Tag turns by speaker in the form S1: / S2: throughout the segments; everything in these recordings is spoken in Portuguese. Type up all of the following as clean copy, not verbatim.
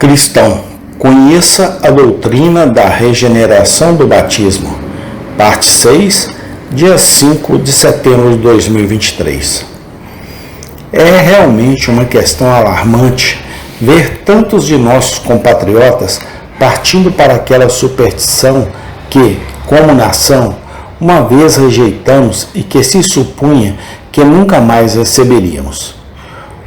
S1: Cristão, conheça a doutrina da regeneração do batismo. Parte 6, dia 5 de setembro de 2023. É realmente uma questão alarmante ver tantos de nossos compatriotas partindo para aquela superstição que, como nação, uma vez rejeitamos e que se supunha que nunca mais receberíamos.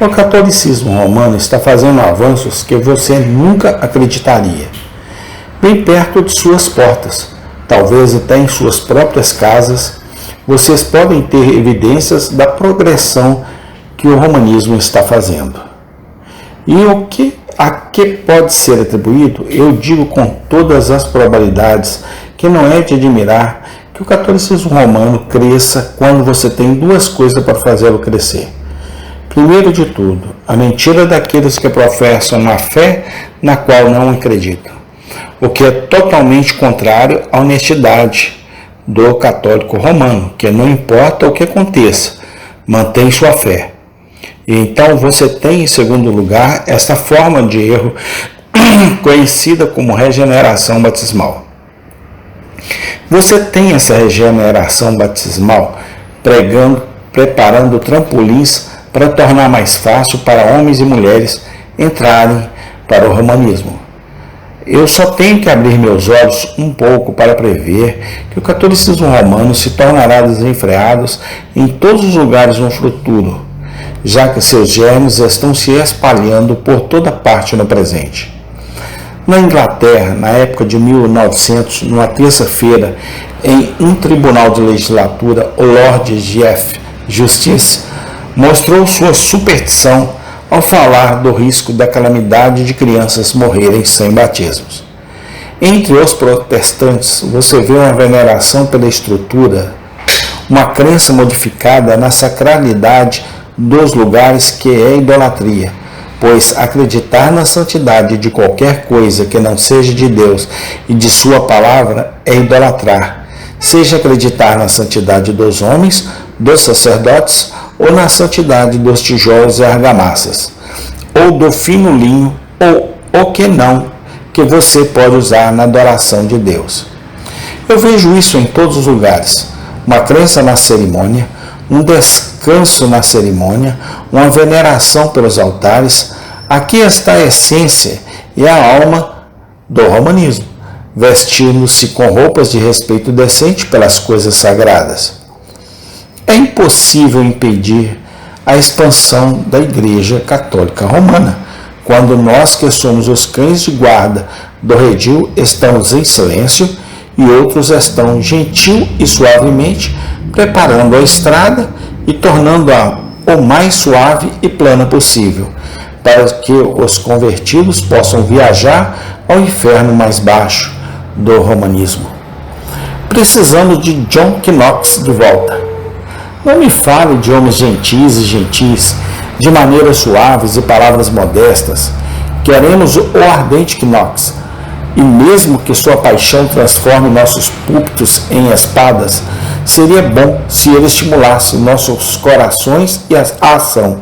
S1: O catolicismo romano está fazendo avanços que você nunca acreditaria. Bem perto de suas portas, talvez até em suas próprias casas, vocês podem ter evidências da progressão que o romanismo está fazendo. E a que pode ser atribuído, eu digo com todas as probabilidades que não é de admirar que o catolicismo romano cresça quando você tem duas coisas para fazê-lo crescer. Primeiro de tudo, a mentira daqueles que professam uma fé na qual não acreditam, o que é totalmente contrário à honestidade do católico romano, que não importa o que aconteça, mantém sua fé. E então você tem, em segundo lugar, esta forma de erro conhecida como regeneração batismal. Você tem essa regeneração batismal preparando trampolins para tornar mais fácil para homens e mulheres entrarem para o romanismo. Eu só tenho que abrir meus olhos um pouco para prever que o catolicismo romano se tornará desenfreado em todos os lugares no futuro, já que seus germes estão se espalhando por toda parte no presente. Na Inglaterra, na época de 1900, numa terça-feira, em um tribunal de legislatura, o Lord Chief Justice mostrou sua superstição ao falar do risco da calamidade de crianças morrerem sem batismos. Entre os protestantes, você vê uma veneração pela estrutura, uma crença modificada na sacralidade dos lugares que é idolatria, pois acreditar na santidade de qualquer coisa que não seja de Deus e de sua palavra é idolatrar, seja acreditar na santidade dos homens, dos sacerdotes, ou na santidade dos tijolos e argamassas, ou do fino linho, ou o que não, que você pode usar na adoração de Deus. Eu vejo isso em todos os lugares, uma crença na cerimônia, um descanso na cerimônia, uma veneração pelos altares. Aqui está a essência e a alma do romanismo, vestindo-se com roupas de respeito decente pelas coisas sagradas. É impossível impedir a expansão da Igreja Católica Romana, quando nós que somos os cães de guarda do redil estamos em silêncio e outros estão gentil e suavemente preparando a estrada e tornando-a o mais suave e plana possível, para que os convertidos possam viajar ao inferno mais baixo do romanismo. Precisamos de John Knox de volta. Não me fale de homens gentis e gentis, de maneiras suaves e palavras modestas. Queremos o ardente Knox, e mesmo que sua paixão transforme nossos púlpitos em espadas, seria bom se ele estimulasse nossos corações e a ação.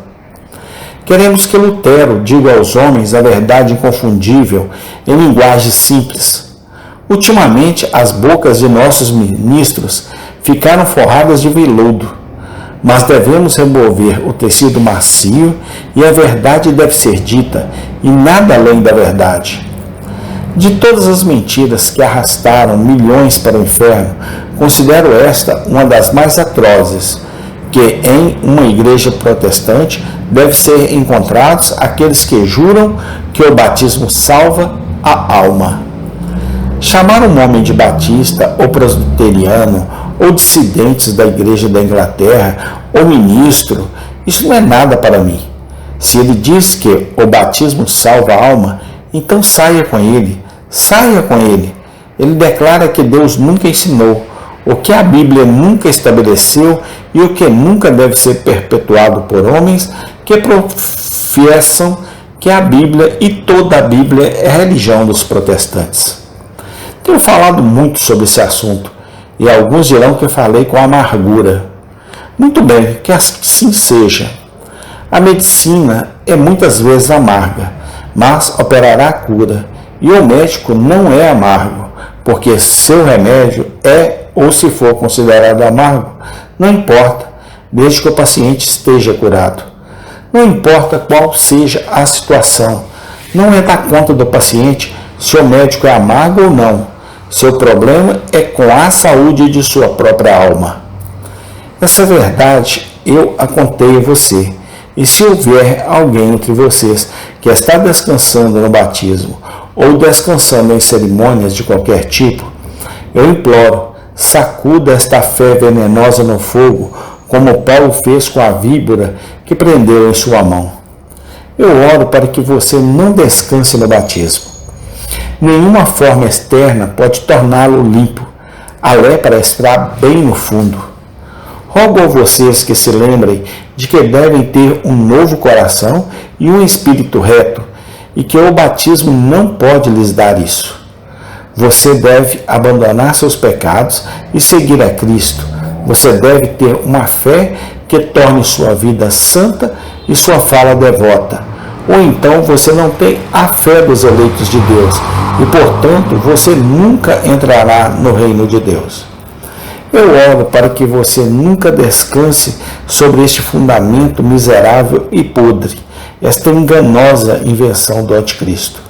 S1: Queremos que Lutero diga aos homens a verdade inconfundível em linguagem simples. Ultimamente, as bocas de nossos ministros ficaram forradas de veludo, mas devemos remover o tecido macio e a verdade deve ser dita, e nada além da verdade. De todas as mentiras que arrastaram milhões para o inferno, considero esta uma das mais atrozes, que em uma igreja protestante deve ser encontrados aqueles que juram que o batismo salva a alma. Chamar um homem de batista ou presbiteriano ou dissidentes da igreja da Inglaterra ou ministro, isso não é nada para mim. Se ele diz que o batismo salva a alma, então saia com ele. Ele declara que Deus nunca ensinou, o que a Bíblia nunca estabeleceu e o que nunca deve ser perpetuado por homens que professam que a Bíblia e toda a Bíblia é a religião dos protestantes. Tenho falado muito sobre esse assunto e alguns dirão que falei com amargura. Muito bem, que assim seja. A medicina é muitas vezes amarga, mas operará a cura. E o médico não é amargo, porque seu remédio é, ou se for considerado amargo, não importa, desde que o paciente esteja curado. Não importa qual seja a situação, não é da conta do paciente se o médico é amargo ou não. Seu problema é com a saúde de sua própria alma. Essa verdade eu a contei a você. E se houver alguém entre vocês que está descansando no batismo ou descansando em cerimônias de qualquer tipo, eu imploro, sacuda esta fé venenosa no fogo, como Paulo fez com a víbora que prendeu em sua mão. Eu oro para que você não descanse no batismo. Nenhuma forma externa pode torná-lo limpo. A lepra está bem no fundo. Rogo a vocês que se lembrem de que devem ter um novo coração e um espírito reto, e que o batismo não pode lhes dar isso. Você deve abandonar seus pecados e seguir a Cristo. Você deve ter uma fé que torne sua vida santa e sua fala devota. Ou então você não tem a fé dos eleitos de Deus e, portanto, você nunca entrará no reino de Deus. Eu oro para que você nunca descanse sobre este fundamento miserável e podre, esta enganosa invenção do anticristo.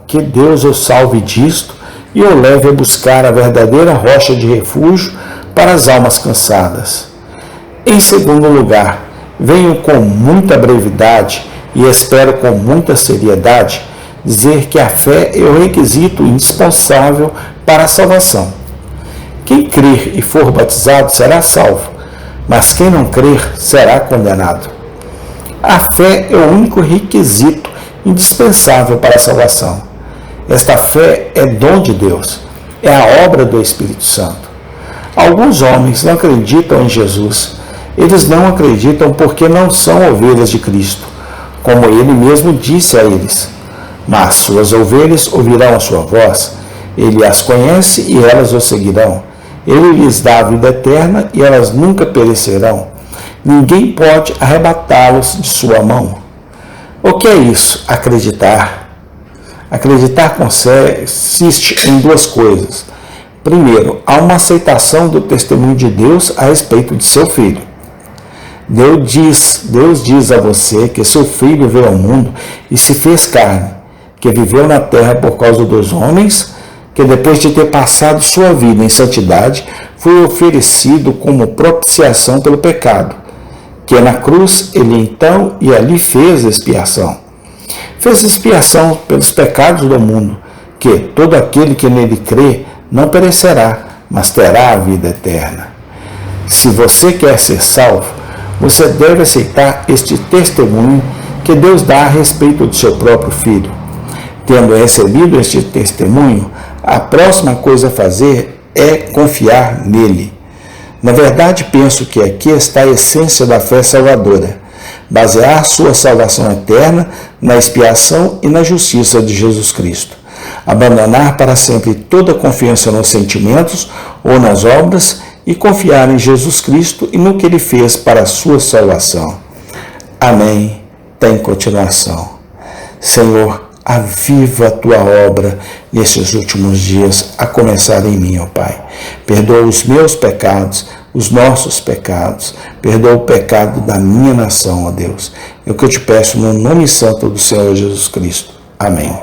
S1: Que Deus o salve disto e o leve a buscar a verdadeira rocha de refúgio para as almas cansadas. Em segundo lugar, venho com muita brevidade e espero com muita seriedade dizer que a fé é o requisito indispensável para a salvação. Quem crer e for batizado será salvo, mas quem não crer será condenado. A fé é o único requisito indispensável para a salvação. Esta fé é dom de Deus, é a obra do Espírito Santo. Alguns homens não acreditam em Jesus. Eles não acreditam porque não são ovelhas de Cristo, como ele mesmo disse a eles. Mas suas ovelhas ouvirão a sua voz, ele as conhece e elas o seguirão. Ele lhes dá a vida eterna e elas nunca perecerão. Ninguém pode arrebatá-los de sua mão. O que é isso? Acreditar. Acreditar consiste em duas coisas. Primeiro, há uma aceitação do testemunho de Deus a respeito de seu filho. Deus diz a você que seu filho veio ao mundo e se fez carne, que viveu na terra por causa dos homens, que depois de ter passado sua vida em santidade, foi oferecido como propiciação pelo pecado, que na cruz ele então e ali fez expiação. Fez expiação pelos pecados do mundo, que todo aquele que nele crê não perecerá, mas terá a vida eterna. Se você quer ser salvo, você deve aceitar este testemunho que Deus dá a respeito de seu próprio Filho. Tendo recebido este testemunho, a próxima coisa a fazer é confiar nele. Na verdade, penso que aqui está a essência da fé salvadora: basear sua salvação eterna na expiação e na justiça de Jesus Cristo. Abandonar para sempre toda confiança nos sentimentos ou nas obras e confiar em Jesus Cristo e no que Ele fez para a sua salvação. Amém. Tem continuação. Senhor, aviva a Tua obra nesses últimos dias, a começar em mim, ó Pai. Perdoa os meus pecados, os nossos pecados. Perdoa o pecado da minha nação, ó Deus. É o que eu te peço no nome santo do Senhor Jesus Cristo. Amém.